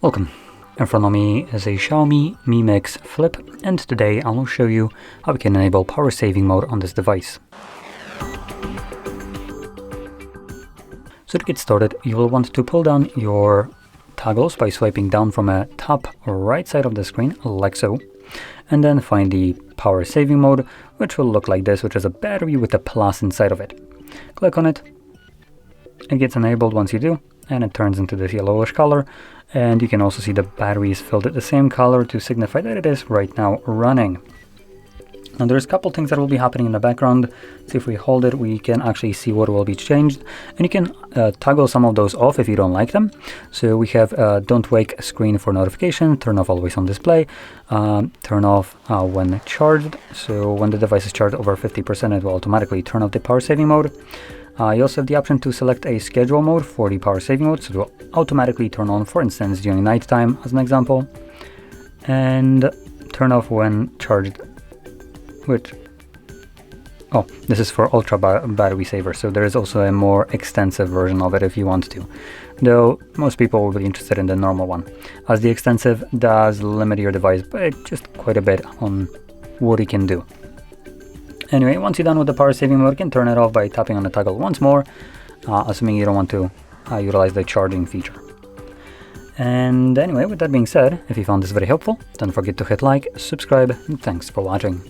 Welcome. In front of me is a XIAOMI Mi Mix Flip, and today I will show you how we can enable power saving mode on this device. So to get started, you will want to pull down your toggles by swiping down from a top right side of the screen, like so, and then find the power saving mode, which will look like this, which is a battery with a plus inside of it. Click on it. It gets enabled once you do, and it turns into this yellowish color, and you can also see the battery is filled at the same color to signify that it is right now running. Now there's a couple things that will be happening in the background. So if we hold it, we can actually see what will be changed, and you can toggle some of those off if you don't like them. So we have don't wake screen for notification, turn off always on display, turn off when charged. So when the device is charged over 50%, it will automatically turn off the power saving mode. You also have the option to select a schedule mode for the power saving mode, so it will automatically turn on, for instance, during nighttime as an example, and turn off when charged, which, oh, this is for ultra battery saver, so there is also a more extensive version of it if you want to, though most people will be interested in the normal one, as the extensive does limit your device by just quite a bit on what it can do. Anyway, once you're done with the power saving mode, you can turn it off by tapping on the toggle once more, assuming you don't want to utilize the charging feature. And anyway, with that being said, if you found this very helpful, don't forget to hit like, subscribe, and thanks for watching.